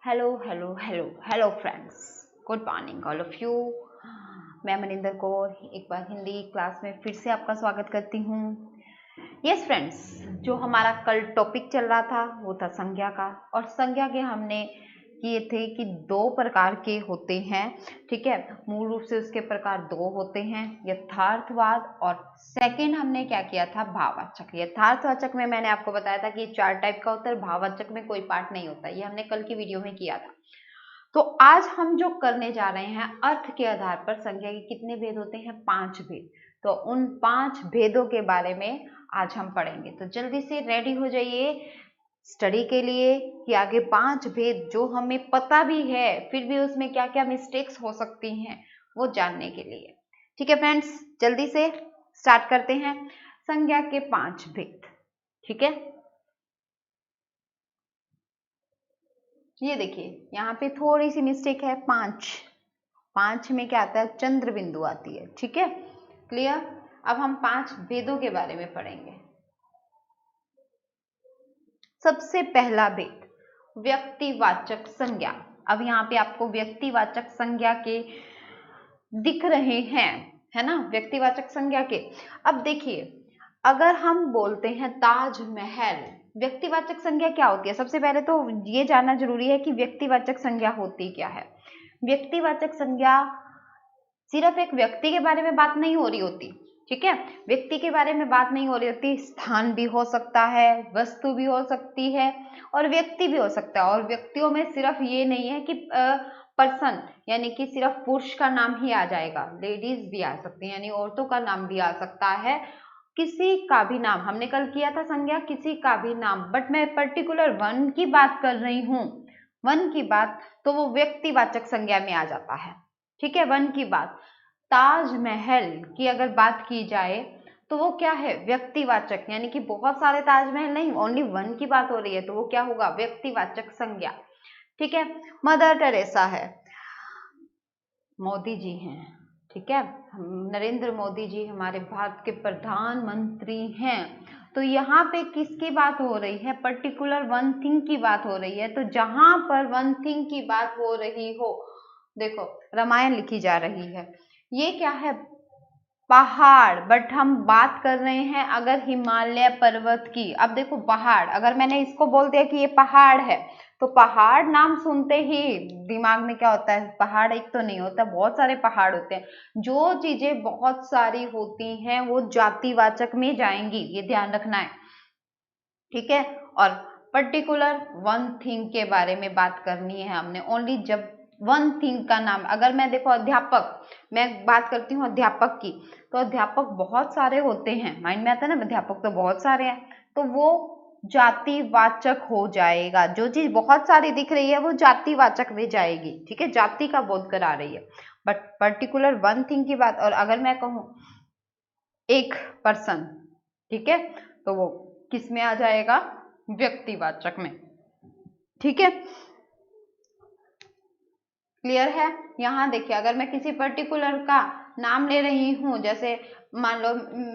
Hello hello hello hello friends, good morning all of you. मैं मनिंदर कौर एक बार Hindi class में फिर से आपका स्वागत करती हूँ। यस फ्रेंड्स, जो हमारा कल टॉपिक चल रहा था वो था संज्ञा का, और संज्ञा के हमने किए थे कि दो प्रकार के होते हैं। ठीक है, मूल रूप से उसके प्रकार दो होते हैं, यथार्थवाद और सेकेंड हमने क्या किया था, भाववाचक। यथार्थवाचक में मैंने आपको बताया था कि 4 टाइप का होता है, भाववाचक में कोई पार्ट नहीं होता, ये हमने कल की वीडियो में किया था। तो आज हम जो करने जा रहे हैं, अर्थ के आधार पर संज्ञा के कितने भेद होते हैं, 5 भेद। तो उन 5 भेदों के बारे में आज हम पढ़ेंगे। तो जल्दी से रेडी हो जाइए स्टडी के लिए कि आगे 5 भेद जो हमें पता भी है फिर भी उसमें क्या क्या मिस्टेक्स हो सकती हैं वो जानने के लिए। ठीक है फ्रेंड्स, जल्दी से स्टार्ट करते हैं संज्ञा के 5 भेद। ठीक है, ये देखिए यहाँ पे थोड़ी सी मिस्टेक है, 5 में क्या आता है, चंद्र बिंदु आती है। ठीक है, क्लियर। अब हम 5 भेदों के बारे में पढ़ेंगे। सबसे पहला भेद, व्यक्तिवाचक संज्ञा। अब यहाँ पे आपको व्यक्तिवाचक संज्ञा के दिख रहे हैं, है ना, व्यक्तिवाचक संज्ञा के। अब देखिए, अगर हम बोलते हैं ताजमहल, व्यक्तिवाचक संज्ञा क्या होती है? सबसे पहले तो ये जानना जरूरी है कि व्यक्तिवाचक संज्ञा होती क्या है। व्यक्तिवाचक संज्ञा सिर्फ एक व्यक्ति के बारे में बात नहीं हो रही होती। ठीक है, व्यक्ति के बारे में बात नहीं हो रही होती, स्थान भी हो सकता है, वस्तु भी हो सकती है और व्यक्ति भी हो सकता है। और व्यक्तियों में सिर्फ ये नहीं है कि पर्सन यानी कि सिर्फ पुरुष का नाम ही आ जाएगा, लेडीज भी आ सकती है, यानी औरतों का नाम भी आ सकता है, किसी का भी नाम। हमने कल किया था संज्ञा किसी का भी नाम, बट मैं पर्टिकुलर वन की बात कर रही हूँ, वन की बात, तो वो व्यक्तिवाचक संज्ञा में आ जाता है। ठीक है, वन की बात। ताजमहल की अगर बात की जाए तो वो क्या है, व्यक्तिवाचक, यानी कि बहुत सारे ताजमहल नहीं, ओनली वन की बात हो रही है, तो वो क्या होगा, व्यक्तिवाचक संज्ञा। ठीक है, मदर टेरेसा है, मोदी जी हैं, ठीक है, नरेंद्र मोदी जी हमारे भारत के प्रधानमंत्री हैं। तो यहाँ पे किसकी बात हो रही है, पर्टिकुलर वन थिंग की बात हो रही है। तो जहां पर वन थिंग की बात हो रही हो, देखो रामायण लिखी जा रही है, ये क्या है, पहाड़, बट हम बात कर रहे हैं अगर हिमालय पर्वत की। अब देखो पहाड़, अगर मैंने इसको बोल दिया कि ये पहाड़ है, तो पहाड़ नाम सुनते ही दिमाग में क्या होता है, पहाड़ एक तो नहीं होता, बहुत सारे पहाड़ होते हैं। जो चीजें बहुत सारी होती हैं वो जातिवाचक में जाएंगी, ये ध्यान रखना है। ठीक है, और पर्टिकुलर वन थिंग के बारे में बात करनी है हमने, ओनली जब वन थिंग का नाम। अगर मैं देखो अध्यापक, मैं बात करती हूँ अध्यापक की, तो अध्यापक बहुत सारे होते हैं, माइंड में आता है ना, अध्यापक तो बहुत सारे हैं, तो वो जातिवाचक हो जाएगा। जो चीज बहुत सारी दिख रही है वो जातिवाचक में जाएगी। ठीक है, जाति का बोध करा रही है, बट पर्टिकुलर वन थिंग की बात, और अगर मैं कहूँ एक पर्सन, ठीक है, तो वो किस में आ जाएगा, व्यक्तिवाचक में। ठीक है, क्लियर है। यहाँ देखिए, अगर मैं किसी पर्टिकुलर का नाम ले रही हूँ, जैसे मान लो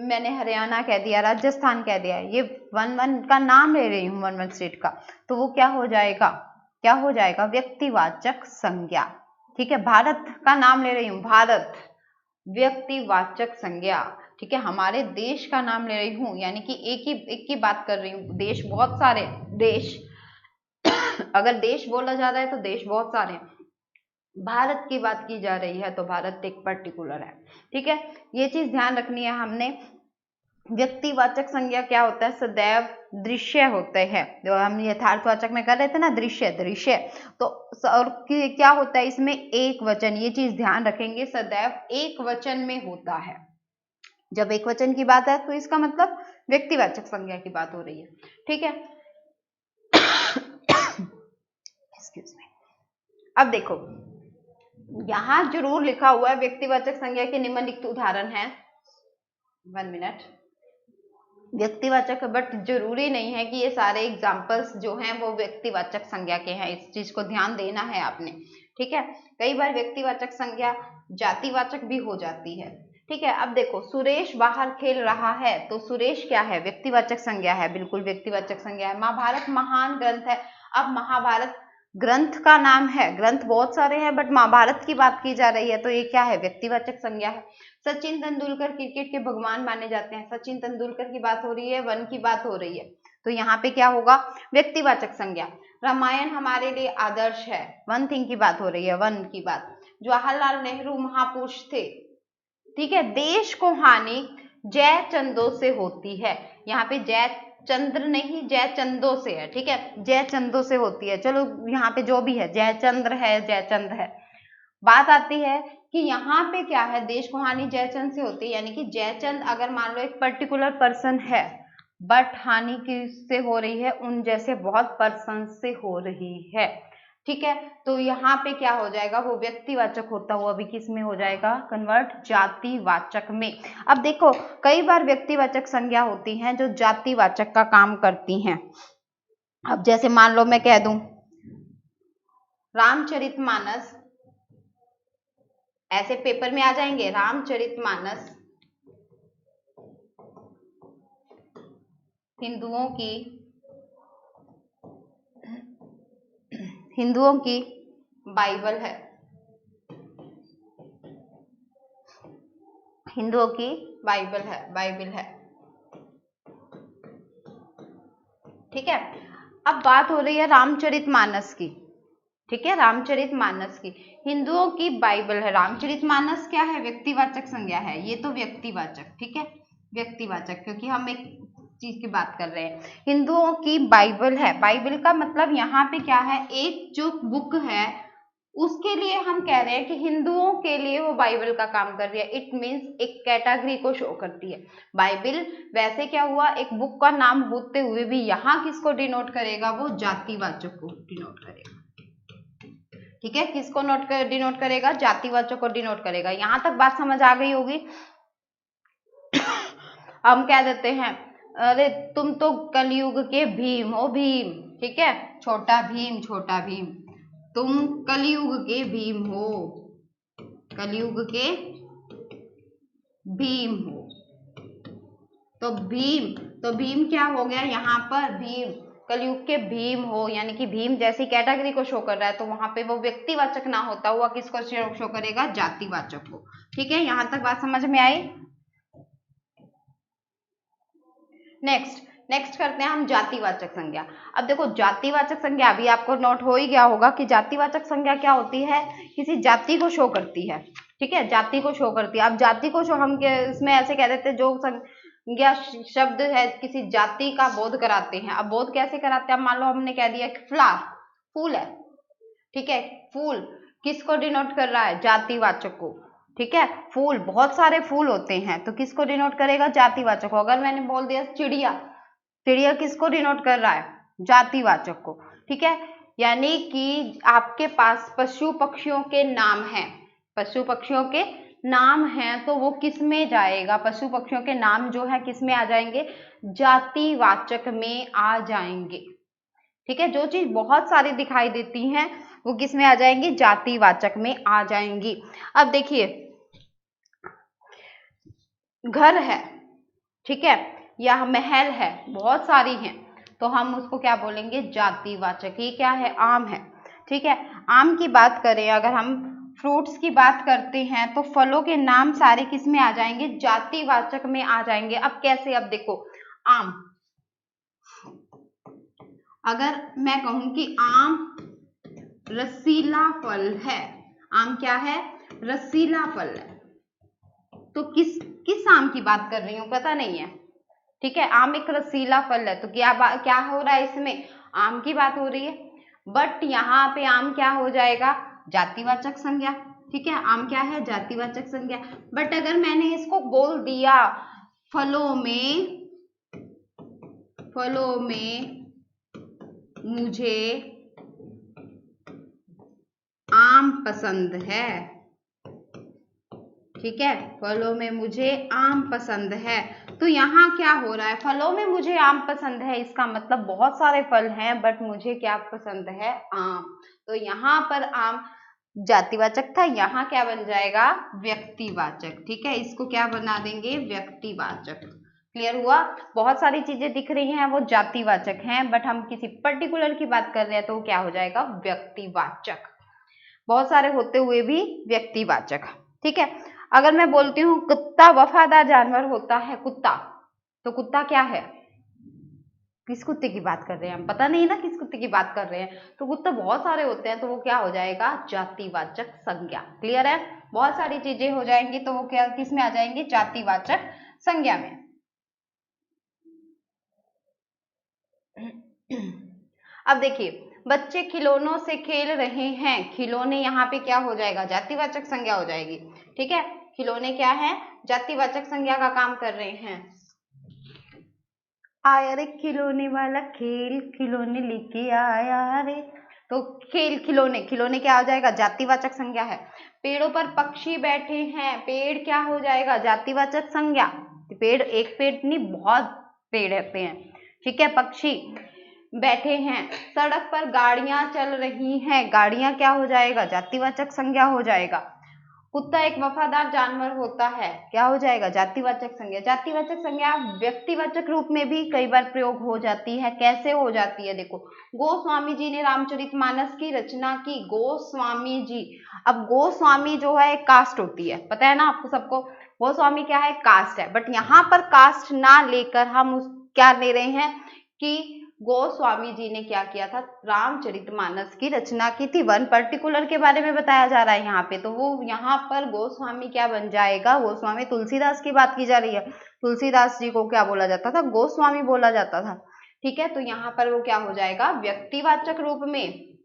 मैंने हरियाणा कह दिया, राजस्थान कह दिया, ये वन वन का नाम ले रही हूँ, वन वन स्टेट का, तो वो क्या हो जाएगा, क्या हो जाएगा, व्यक्तिवाचक संज्ञा। ठीक है, भारत का नाम ले रही हूँ, भारत, व्यक्तिवाचक संज्ञा। ठीक है, हमारे देश का नाम ले रही हूँ, यानी कि एक की बात कर रही हूँ, देश बहुत सारे, देश अगर देश बोला जा रहा है तो देश बहुत सारे हैं, भारत की बात की जा रही है तो भारत एक पर्टिकुलर है। ठीक है, ये चीज ध्यान रखनी है हमने। व्यक्तिवाचक संज्ञा क्या होता है, सदैव दृश्य होते हैं, जो हम यथार्थवाचक में कर रहे थे ना, दृश्य दृश्य, तो और क्या होता है इसमें, एक वचन, ये चीज ध्यान रखेंगे, सदैव एक वचन में होता है। जब एक वचन की बात है तो इसका मतलब व्यक्तिवाचक संज्ञा की बात हो रही है। ठीक है, एक्सक्यूज मी। अब देखो यहां जरूर लिखा हुआ है व्यक्तिवाचक संज्ञा के निम्नलिखित उदाहरण है, 1 मिनट, व्यक्तिवाचक, बट जरूरी नहीं है कि ये सारे एग्जाम्पल्स जो हैं वो व्यक्तिवाचक संज्ञा के हैं, इस चीज को ध्यान देना है आपने। ठीक है, कई बार व्यक्तिवाचक संज्ञा जातिवाचक भी हो जाती है। ठीक है, अब देखो सुरेश बाहर खेल रहा है, तो सुरेश क्या है, व्यक्तिवाचक संज्ञा है, बिल्कुल व्यक्तिवाचक संज्ञा है। महाभारत महान ग्रंथ है, अब महाभारत ग्रंथ का नाम है, ग्रंथ बहुत सारे हैं बट महाभारत की बात की जा रही है तो ये क्या है, व्यक्तिवाचक संज्ञा है। सचिन तेंदुलकर क्रिकेट के भगवान माने जाते हैं, सचिन तेंदुलकर की बात हो रही है, वन की बात हो रही है, तो यहाँ पे क्या होगा, व्यक्तिवाचक संज्ञा। रामायण हमारे लिए आदर्श है, वन थिंग की बात हो रही है, वन की बात। जवाहरलाल नेहरू महापुरुष थे, ठीक है। देश को हानि जय चंदों से होती है, यहाँ पे जय चंद्र नहीं जय चंदों से है, ठीक है, जय चंदों से होती है। चलो यहाँ पे जो भी है, जय चंद्र है, जय चंद है। बात आती है कि यहाँ पे क्या है, देश को हानि जयचंद से होती है, यानी कि जयचंद अगर मान लो एक पर्टिकुलर पर्सन है बट हानि किससे हो रही है, उन जैसे बहुत पर्सन से हो रही है, ठीक है। तो यहाँ पे क्या हो जाएगा, वो व्यक्तिवाचक होता हुआ भी किस में हो जाएगा, कन्वर्ट जातिवाचक में। अब देखो कई बार व्यक्तिवाचक संज्ञा होती हैं जो जातिवाचक का काम करती हैं। अब जैसे मान लो मैं कह दूं रामचरितमानस, ऐसे पेपर में आ जाएंगे, रामचरितमानस हिंदुओं की बाइबल है, हिंदुओं की बाइबल है, ठीक है। अब बात हो रही है रामचरितमानस की, ठीक है, रामचरितमानस की, हिंदुओं की बाइबल है। रामचरितमानस क्या है, व्यक्तिवाचक संज्ञा है, ये तो व्यक्तिवाचक, ठीक है, व्यक्तिवाचक, क्योंकि हम एक चीज की बात कर रहे हैं। हिंदुओं की बाइबल है, बाइबल का मतलब यहाँ पे क्या है, एक जो बुक है उसके लिए हम कह रहे हैं कि हिंदुओं के लिए वो बाइबल का काम कर रही है। इट मीन्स एक कैटेगरी को शो करती है बाइबल। वैसे क्या हुआ, एक बुक का नाम होते हुए भी यहाँ किसको डिनोट करेगा, वो जातिवाचक को डिनोट करेगा, ठीक है, किसको डिनोट करेगा, जातिवाचक को डिनोट करेगा। यहां तक बात समझ आ गई होगी। हम कह देते हैं अरे तुम तो कलयुग के भीम हो, भीम, ठीक है, छोटा भीम, छोटा भीम, तुम कलयुग के भीम हो, कलयुग के भीम हो, तो भीम क्या हो गया यहाँ पर, भीम कलयुग के भीम हो, यानी कि भीम जैसी कैटेगरी को शो कर रहा है, तो वहां पे वो व्यक्तिवाचक ना होता हुआ किसको शो करेगा, जातिवाचक को, ठीक है। यहां तक बात समझ में आई। नेक्स्ट करते हैं हम जातिवाचक संज्ञा। अब देखो जातिवाचक संज्ञा अभी आपको नोट हो ही गया होगा कि जातिवाचक संज्ञा क्या होती है, किसी जाति को शो करती है, ठीक है, जाति को शो करती है। अब जाति को शो हम इसमें ऐसे कह देते हैं, जो संज्ञा शब्द है किसी जाति का बोध कराते हैं। अब बोध कैसे कराते हैं, अब मान लो हमने कह दिया फ्लावर, फूल है, ठीक है, फूल किसको डिनोट कर रहा है, जातिवाचक को, ठीक है। फूल, बहुत सारे फूल होते हैं तो किसको डिनोट करेगा, जातिवाचक को। अगर मैंने बोल दिया चिड़िया, चिड़िया किसको डिनोट कर रहा है, जातिवाचक को, ठीक है। यानी कि आपके पास पशु पक्षियों के नाम हैं, पशु पक्षियों के नाम हैं तो वो किस में जाएगा, पशु पक्षियों के नाम जो है किस में आ जाएंगे, जातिवाचक में आ जाएंगे, ठीक है। जो चीज बहुत सारी दिखाई देती हैं वो किस में आ जाएंगी, जातिवाचक में आ जाएंगी। अब देखिए घर है, ठीक है, या महल है, बहुत सारी हैं, तो हम उसको क्या बोलेंगे, जातिवाचक। ये क्या है, आम है, ठीक है। आम की बात करें, अगर हम फ्रूट्स की बात करते हैं तो फलों के नाम सारे किस में आ जाएंगे, जातिवाचक में आ जाएंगे। अब कैसे, अब देखो आम, अगर मैं कहूं कि आम रसीला फल है, आम क्या है, रसीला फल है, तो किस आम की बात कर रही हूँ पता नहीं है, ठीक है। आम एक रसीला फल है तो क्या हो रहा है, इसमें आम की बात हो रही है, बट यहाँ पे आम क्या हो जाएगा, जातिवाचक संज्ञा, ठीक है, आम क्या है, जातिवाचक संज्ञा। बट अगर मैंने इसको बोल दिया फलों में मुझे आम पसंद है, ठीक है, फलों में मुझे आम पसंद है, तो यहाँ क्या हो रहा है, फलों में मुझे आम पसंद है, इसका मतलब बहुत सारे फल हैं बट मुझे क्या पसंद है, आम। तो यहाँ पर आम जातिवाचक था, यहाँ क्या बन जाएगा, व्यक्तिवाचक, ठीक है, इसको क्या बना देंगे, व्यक्तिवाचक, क्लियर हुआ? बहुत सारी चीजें दिख रही हैं वो जातिवाचक हैं, बट हम किसी पर्टिकुलर की बात कर रहे हैं तो वो क्या हो जाएगा? व्यक्तिवाचक। बहुत सारे होते हुए भी व्यक्तिवाचक। ठीक है, अगर मैं बोलती हूँ कुत्ता वफादार जानवर होता है, कुत्ता, तो कुत्ता क्या है? किस कुत्ते की बात कर रहे हैं हम? पता नहीं ना किस कुत्ते की बात कर रहे हैं। तो कुत्ते बहुत सारे होते हैं तो वो क्या हो जाएगा? जातिवाचक संज्ञा। क्लियर है? बहुत सारी चीजें हो जाएंगी तो वो क्या किस में आ जाएंगे? जातिवाचक संज्ञा में। अब देखिए, बच्चे खिलौनों से खेल रहे हैं, खिलौने यहाँ पे क्या हो जाएगा? जातिवाचक संज्ञा हो जाएगी। ठीक है, खिलौने क्या है? जातिवाचक संज्ञा का काम कर रहे हैं। आया रे खिलौने वाला खेल, खिलौने लेके आया रे। तो खेल, खिलौने, खिलौने क्या हो जाएगा? जातिवाचक संज्ञा है। पेड़ों पर पक्षी बैठे हैं, पेड़ क्या हो जाएगा? जातिवाचक संज्ञा। पेड़, एक पेड़ नहीं, बहुत पेड़ रहते हैं। ठीक है, पक्षी बैठे हैं। सड़क पर गाड़ियां चल रही हैं, गाड़ियां क्या हो जाएगा? जातिवाचक संज्ञा हो जाएगा। कुत्ता एक वफादार जानवर होता है, क्या हो जाएगा? जातिवाचक संज्ञा। जातिवाचक संज्ञा व्यक्तिवाचक रूप में भी कई बार प्रयोग हो जाती है। कैसे हो जाती है? देखो, गोस्वामी जी ने रामचरितमानस की रचना की, गोस्वामी जी। अब गोस्वामी जो है एक कास्ट होती है, पता है ना आपको सबको? गोस्वामी क्या है? कास्ट है। बट यहाँ पर कास्ट ना लेकर हम उस क्या ले रहे हैं कि गोस्वामी जी ने क्या किया था? रामचरितमानस की रचना की थी। वन पर्टिकुलर के बारे में बताया जा रहा है यहाँ पे, तो वो यहाँ पर गोस्वामी क्या बन जाएगा? गोस्वामी, तुलसीदास की बात की जा रही है। तुलसीदास जी को क्या बोला जाता था? गोस्वामी बोला जाता था। ठीक है, तो यहाँ पर वो क्या हो जाएगा? व्यक्तिवाचक रूप में।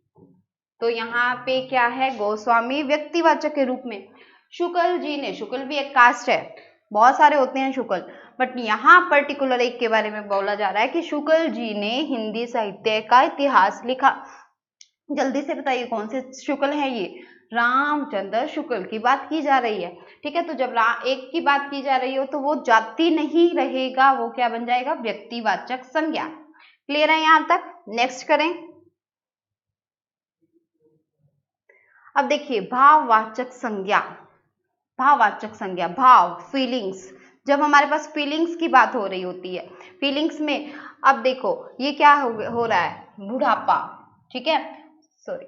तो यहाँ पे क्या है? गोस्वामी व्यक्तिवाचक के रूप में। शुक्ल जी ने, शुक्ल भी एक कास्ट है, बहुत सारे होते हैं शुक्ल, बट यहाँ पर्टिकुलर एक के बारे में बोला जा रहा है कि शुक्ल जी ने हिंदी साहित्य का इतिहास लिखा। जल्दी से बताइए कौन से शुक्ल है ये? रामचंद्र शुक्ल की बात की जा रही है। ठीक है, तो जब एक की बात की जा रही हो तो वो जाति नहीं रहेगा, वो क्या बन जाएगा? व्यक्तिवाचक संज्ञा। क्लियर है यहां तक? नेक्स्ट करें। अब देखिए, भाववाचक संज्ञा। भाववाचक संज्ञा, भाव, फीलिंग्स। जब हमारे पास फीलिंग्स की बात हो रही होती है, फीलिंग्स में, अब देखो ये क्या हो रहा है? बुढ़ापा। ठीक है, सॉरी,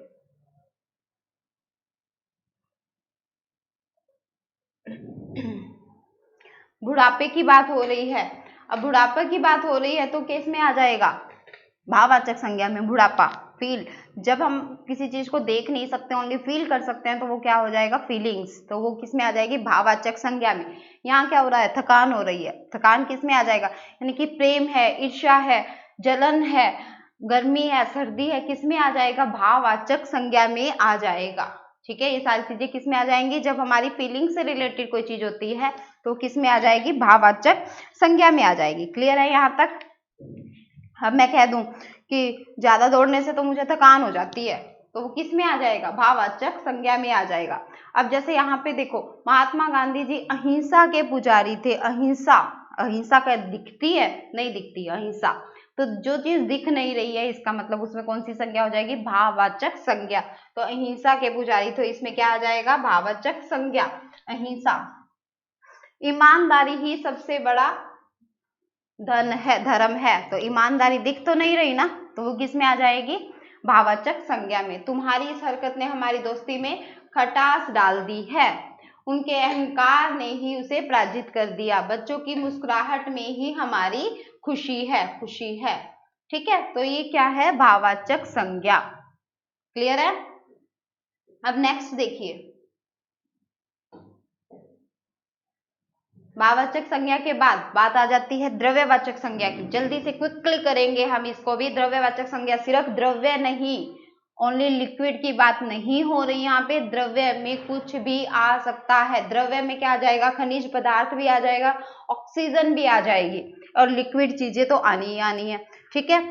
बुढ़ापे की बात हो रही है। अब बुढ़ापे की बात हो रही है तो किस में आ जाएगा? भाववाचक संज्ञा में। बुढ़ापा, फील। जब हम किसी चीज को देख नहीं सकते, ओनली फील कर सकते हैं, तो वो क्या हो जाएगा? फीलिंग्स। तो वो किस में आ जाएगी? भाववाचक संज्ञा में। यहाँ क्या हो रहा है? थकान हो रही है, थकान किस में आ जाएगा? यानी कि प्रेम है, ईर्ष्या है, जलन है, गर्मी है, सर्दी है, किस में आ जाएगा? भाववाचक संज्ञा में आ जाएगा। ठीक है, ये सारी चीजें किस में आ जाएंगी? जब हमारी फीलिंग से रिलेटेड कोई चीज होती है तो किस में आ जाएगी? भाववाचक संज्ञा में आ जाएगी। क्लियर है यहाँ तक? अब मैं कह दूं कि ज्यादा दौड़ने से तो मुझे थकान हो जाती है, तो वो किस में आ जाएगा? भाववाचक संज्ञा में आ जाएगा। अब जैसे यहाँ पे देखो, महात्मा गांधी जी अहिंसा के पुजारी थे। अहिंसा, अहिंसा क्या दिखती है? नहीं दिखती अहिंसा। तो जो चीज दिख नहीं रही है, इसका मतलब उसमें कौन सी संज्ञा हो जाएगी? भाववाचक संज्ञा। तो अहिंसा के पुजारी, तो इसमें क्या आ जाएगा? भाववाचक संज्ञा, अहिंसा। ईमानदारी ही सबसे बड़ा धन है, धर्म है। तो ईमानदारी दिख तो नहीं रही ना, तो वो किस में आ जाएगी? भाववाचक संज्ञा में। तुम्हारी इस हरकत ने हमारी दोस्ती में खटास डाल दी है, उनके अहंकार ने ही उसे पराजित कर दिया, बच्चों की मुस्कुराहट में ही हमारी खुशी है, खुशी है। ठीक है, तो ये क्या है? भाववाचक संज्ञा। क्लियर है? अब नेक्स्ट देखिए, भाववाचक संज्ञा के बाद बात आ जाती है द्रव्यवाचक संज्ञा की। जल्दी से क्विकली करेंगे हम इसको भी। द्रव्यवाचक संज्ञा, सिर्फ द्रव्य नहीं, ओनली लिक्विड की बात नहीं हो रही यहाँ पे, द्रव्य में कुछ भी आ सकता है। द्रव्य में क्या आ जाएगा? खनिज पदार्थ भी आ जाएगा, ऑक्सीजन भी आ जाएगी, और लिक्विड चीजें तो आनी ही आनी है। ठीक है,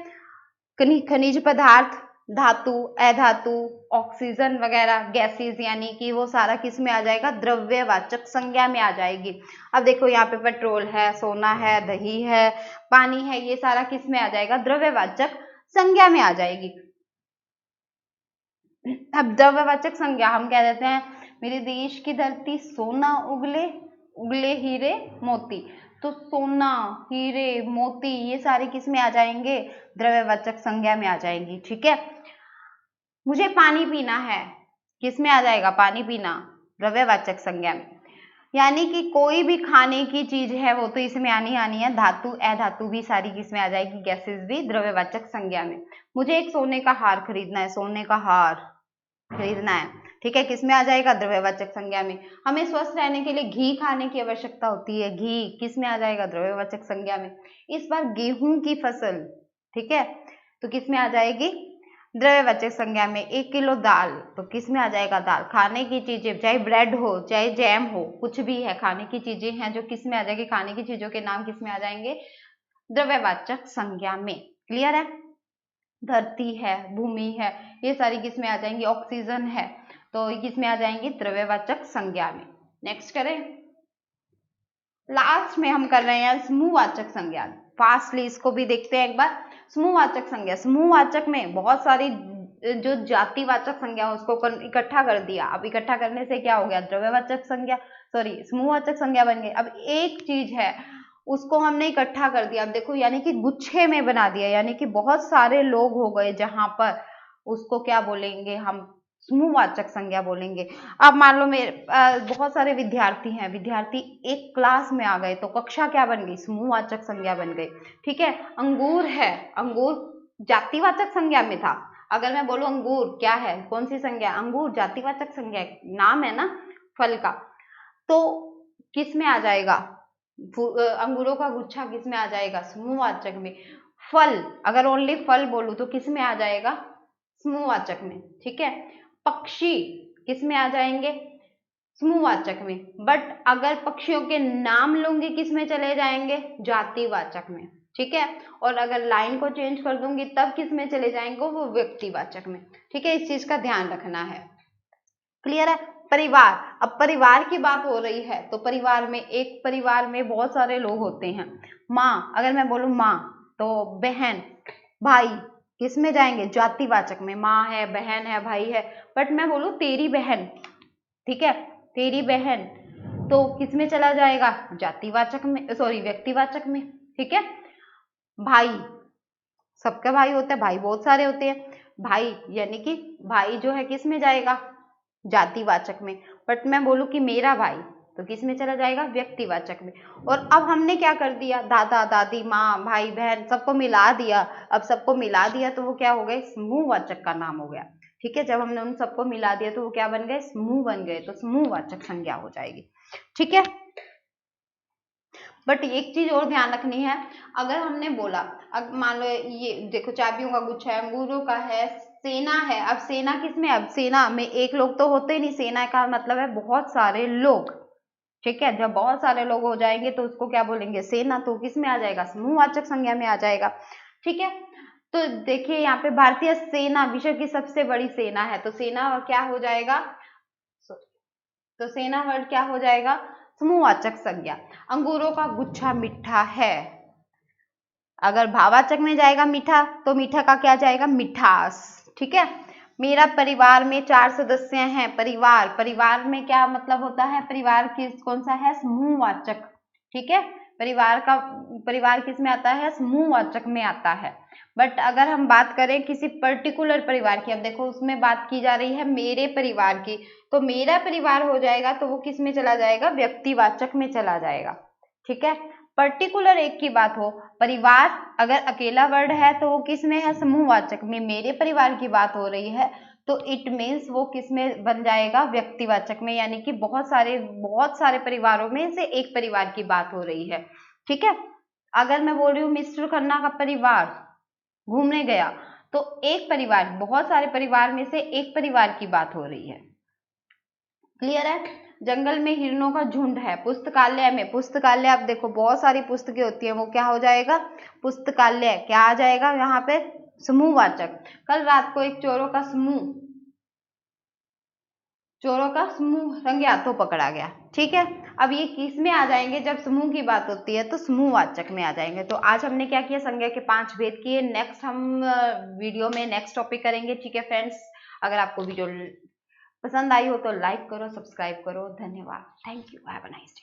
खनिज पदार्थ, धातु, अधातु, ऑक्सीजन वगैरह, गैसेस, यानी कि वो सारा किस में आ जाएगा? द्रव्यवाचक संज्ञा में आ जाएगी। अब देखो यहाँ पे पेट्रोल है, सोना है, दही है, पानी है, ये सारा किस में आ जाएगा? द्रव्यवाचक संज्ञा में आ जाएगी। अब द्रव्यवाचक संज्ञा हम कह देते हैं, मेरे देश की धरती सोना उगले, उगले हीरे मोती। तो सोना, हीरे, मोती ये सारे किस में आ जाएंगे? द्रव्यवाचक संज्ञा में आ जाएंगी। ठीक है, मुझे पानी पीना है, किस में आ जाएगा? पानी पीना, द्रव्यवाचक संज्ञा में। यानी कि कोई भी खाने की चीज है वो तो इसमें आनी है। धातु, अधातु भी सारी किस में आ जाएगी? गैसेस भी द्रव्यवाचक संज्ञा में। मुझे एक सोने का हार खरीदना है, सोने का हार खरीदना है, ठीक है, किस में आ जाएगा? द्रव्यवाचक संज्ञा में। हमें स्वस्थ रहने के लिए घी खाने की आवश्यकता होती है, घी किस में आ जाएगा? द्रव्यवाचक संज्ञा में। इस बार गेहूं की फसल, ठीक है, तो किस में आ जाएगी? द्रव्यवाचक संज्ञा में। 1 किलो दाल, तो किस में आ जाएगा? दाल। खाने की चीजें, चाहे ब्रेड हो, चाहे जैम हो, कुछ भी है, खाने की चीजें हैं जो किस में आ जाएगी? खाने की चीजों के नाम किस में आ जाएंगे? द्रव्यवाचक संज्ञा में। क्लियर है? धरती है, भूमि है, ये सारी किस में आ जाएंगी? ऑक्सीजन है, तो ये किस में आ जाएंगी? द्रव्यवाचक संज्ञा में। नेक्स्ट करें, लास्ट में हम कर रहे हैं समूहवाचक संज्ञा। फास्टली इसको भी देखते हैं एक बार। समूहवाचक संज्ञा, समूहवाचक में बहुत सारी जो जातिवाचक संज्ञा उसको इकट्ठा कर दिया। अब इकट्ठा करने से क्या हो गया? द्रव्यवाचक संज्ञा, सॉरी समूहवाचक संज्ञा बन गई। अब एक चीज है उसको हमने इकट्ठा कर दिया। अब देखो, यानी कि गुच्छे में बना दिया, यानी कि बहुत सारे लोग हो गए जहां पर, उसको क्या बोलेंगे हम? समूहवाचक संज्ञा बोलेंगे। अब मान लो मेरे बहुत सारे विद्यार्थी हैं, विद्यार्थी एक क्लास में आ गए तो कक्षा क्या बन गई? समूहवाचक संज्ञा बन गई। ठीक है, अंगूर है, अंगूर जातिवाचक संज्ञा में था। अगर मैं बोलूं अंगूर क्या है, कौन सी संज्ञा? अंगूर जातिवाचक संज्ञा, नाम है ना फल का, तो किस में आ जाएगा? अंगूरों का गुच्छा किस में आ जाएगा? समूहवाचक में। फल, अगर ओनली फल बोलूं तो किस में आ जाएगा? समूहवाचक में। ठीक है, पक्षी किस में आ जाएंगे? समूहवाचक में। बट अगर पक्षियों के नाम लूंगी किस में चले जाएंगे? जातिवाचक में। ठीक है, और अगर लाइन को चेंज कर दूंगी तब किस में चले जाएंगे? वो व्यक्तिवाचक में। ठीक है, इस चीज का ध्यान रखना है। क्लियर है? परिवार, अब परिवार की बात हो रही है तो परिवार में, एक परिवार में बहुत सारे लोग होते हैं। माँ, अगर मैं बोलूं माँ, तो बहन, भाई किस में जाएंगे? जातिवाचक में। माँ है, बहन है, भाई है। बट मैं बोलूं तेरी बहन, ठीक है, तेरी बहन, तो किस में चला जाएगा? जातिवाचक में, सॉरी व्यक्तिवाचक में। ठीक है, भाई, सबका भाई होता है, भाई बहुत सारे होते हैं। भाई यानी कि भाई जो है किस में जाएगा? जातिवाचक में। बट मैं बोलूं कि मेरा भाई, तो किस में चला जाएगा? व्यक्तिवाचक में। और अब हमने क्या कर दिया? दादा दादी, माँ, भाई, बहन सबको मिला दिया। अब सबको मिला दिया तो वो क्या हो गए? समूहवाचक का नाम हो गया। ठीक है, जब हमने उन सबको मिला दिया तो वो क्या बन गए? समूह बन गए, तो समूहवाचक संज्ञा हो जाएगी। ठीक है, बट एक चीज और ध्यान रखनी है। अगर हमने बोला, अब मान लो ये देखो चाबियों का गुच्छा है, अंगूरों का है, सेना है। अब सेना किसमें? अब सेना में एक लोग तो होते ही नहीं, सेना का मतलब है बहुत सारे लोग। ठीक है, जब बहुत सारे लोग हो जाएंगे तो उसको क्या बोलेंगे? सेना, तो किसमें आ जाएगा? समूहवाचक संज्ञा में आ जाएगा। ठीक है, तो देखिए यहाँ पे भारतीय सेना विश्व की सबसे बड़ी सेना है, तो सेना क्या हो जाएगा? तो सेना वर्ड क्या हो जाएगा? समूहवाचक संज्ञा। अंगूरों का गुच्छा मीठा है, अगर भाववाचक में जाएगा मीठा तो मीठा का क्या जाएगा? मिठास। ठीक है, मेरा परिवार में 4 सदस्य हैं। परिवार, परिवार में क्या मतलब होता है? परिवार किस, कौन सा है? समूहवाचक। ठीक है, परिवार का, परिवार किस में आता है? समूहवाचक में आता है। बट अगर हम बात करें किसी पर्टिकुलर परिवार की, अब देखो उसमें बात की जा रही है मेरे परिवार की, तो मेरा परिवार हो जाएगा तो वो किस में चला जाएगा? व्यक्तिवाचक में चला जाएगा। ठीक है, पर्टिकुलर एक की बात हो, परिवार अगर अकेला वर्ड है तो वो किस में है? समूहवाचक में। मेरे परिवार की बात हो रही है तो इट मीन्स वो किस में बन जाएगा? व्यक्तिवाचक में, यानी कि बहुत सारे परिवारों में से एक परिवार की बात हो रही है। ठीक है, अगर मैं बोल रही हूँ मिस्टर खन्ना का परिवार घूमने गया, तो एक परिवार, बहुत सारे परिवार में से एक परिवार की बात हो रही है। क्लियर है? जंगल में हिरणों का झुंड है। पुस्तकालय में, पुस्तकालय आप देखो बहुत सारी पुस्तकें होती है, वो क्या हो जाएगा? पुस्तकालय। क्या आ जाएगा यहाँ पे? समूहवाचक। कल रात को एक चोरों का समूह रंगे हाथों पकड़ा गया। ठीक है, अब ये किस में आ जाएंगे? जब समूह की बात होती है तो समूहवाचक में आ जाएंगे। तो आज हमने क्या किया? संज्ञा के 5 भेद किए। नेक्स्ट हम वीडियो में नेक्स्ट टॉपिक करेंगे। ठीक है फ्रेंड्स, अगर आपको वीडियो पसंद आई हो तो लाइक करो, सब्सक्राइब करो। धन्यवाद, thank you, have a nice day.